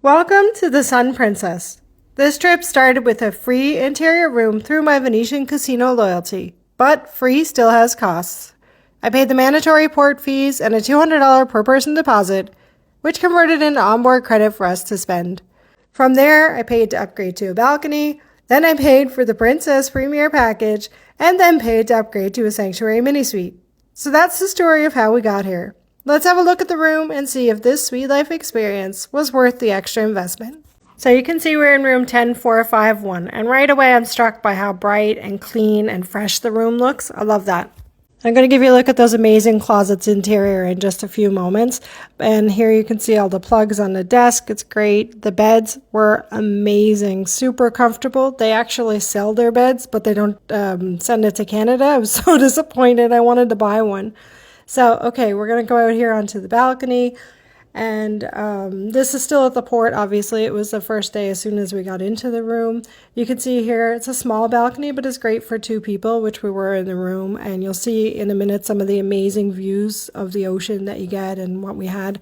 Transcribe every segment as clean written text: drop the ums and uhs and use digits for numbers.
Welcome to the Sun Princess. This trip started with a free interior room through my Venetian Casino loyalty, but free still has costs. I paid the mandatory port fees and a $200 per person deposit, which converted into onboard credit for us to spend. From there, I paid to upgrade to a balcony, then I paid for the Princess Premier package, and then paid to upgrade to a Sanctuary mini suite. So that's the story of how we got here. Let's have a look at the room and see if this sweet life experience was worth the extra investment. So you can see we're in room 10451, and right away I'm struck by how bright and clean and fresh the room looks. I love that. I'm going to give you a look at those amazing closets interior in just a few moments. And here you can see all the plugs on the desk. It's great. The beds were amazing, super comfortable. They actually sell their beds, but they don't send it to Canada. I was so disappointed. I wanted to buy one. So, okay, we're going to go out here onto the balcony, and this is still at the port. Obviously, it was the first day as soon as we got into the room. You can see here, it's a small balcony, but it's great for two people, which we were in the room, and you'll see in a minute some of the amazing views of the ocean that you get and what we had.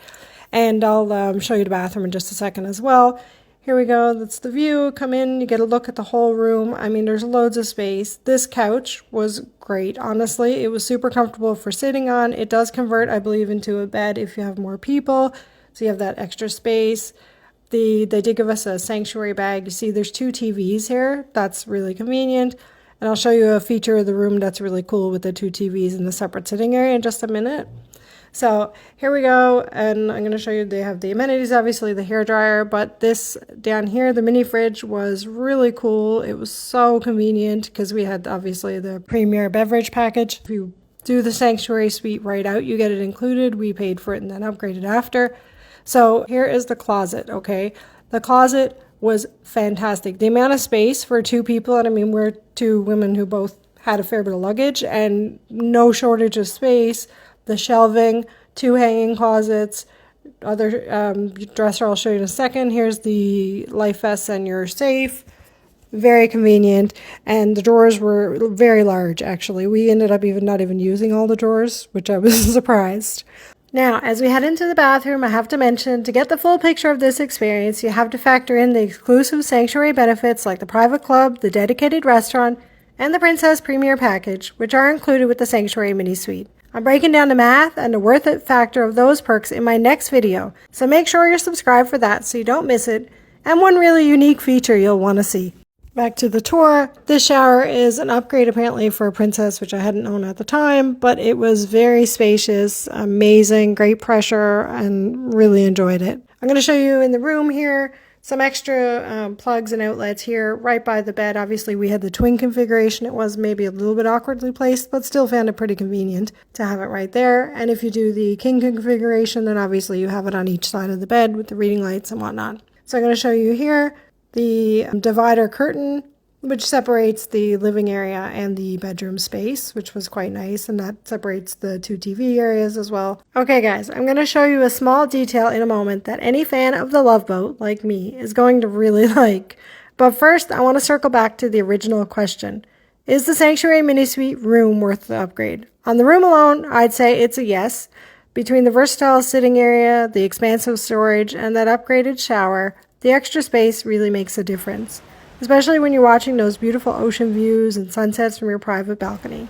And I'll show you the bathroom in just a second as well. Here we go. That's the view. Come in, you get a look at the whole room. I mean, there's loads of space. This couch was great, honestly. It was super comfortable for sitting on. It does convert, I believe, into a bed if you have more people. So you have that extra space. They did give us a sanctuary bag. You see there's two TVs here. That's really convenient. And I'll show you a feature of the room that's really cool with the two TVs in the separate sitting area in just a minute. So here we go, and I'm going to show you, they have the amenities, obviously the hairdryer, but this down here, the mini fridge, was really cool. It was so convenient because we had obviously the premier beverage package. If you do the sanctuary suite right out, you get it included. We paid for it and then upgraded after. So here is the closet, okay? The closet was fantastic. The amount of space for two people, and I mean, we're two women who both had a fair bit of luggage and no shortage of space. The shelving, two hanging closets, other dresser I'll show you in a second. Here's the life vests and your safe. Very convenient. And the drawers were very large, actually. We ended up not even using all the drawers, which I was surprised. Now, as we head into the bathroom, I have to mention, to get the full picture of this experience, you have to factor in the exclusive sanctuary benefits like the private club, the dedicated restaurant, and the Princess Premier package, which are included with the Sanctuary mini suite. I'm breaking down the math and the worth it factor of those perks in my next video, so make sure you're subscribed for that so you don't miss it, and one really unique feature you'll want to see. Back to the tour. This shower is an upgrade apparently for a Princess, which I hadn't known at the time, but it was very spacious, amazing, great pressure, and really enjoyed it. I'm going to show you in the room here some extra plugs and outlets here right by the bed. Obviously, we had the twin configuration. It was maybe a little bit awkwardly placed, but still found it pretty convenient to have it right there. And if you do the king configuration, then obviously you have it on each side of the bed with the reading lights and whatnot. So I'm going to show you here the divider curtain, which separates the living area and the bedroom space, which was quite nice, and that separates the two TV areas as well. Okay guys, I'm going to show you a small detail in a moment that any fan of the Love Boat, like me, is going to really like. But first, I want to circle back to the original question. Is the Sanctuary mini suite room worth the upgrade? On the room alone, I'd say it's a yes. Between the versatile sitting area, the expansive storage, and that upgraded shower, the extra space really makes a difference, especially when you're watching those beautiful ocean views and sunsets from your private balcony.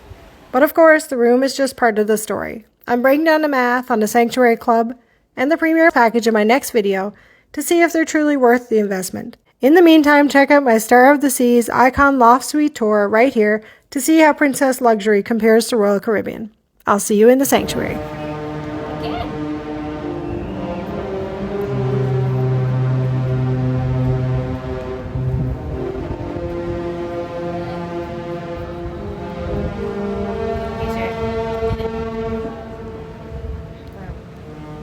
But of course, the room is just part of the story. I'm breaking down the math on the Sanctuary Club and the Premier package in my next video to see if they're truly worth the investment. In the meantime, check out my Star of the Seas Icon Loft Suite tour right here to see how Princess Luxury compares to Royal Caribbean. I'll see you in the Sanctuary.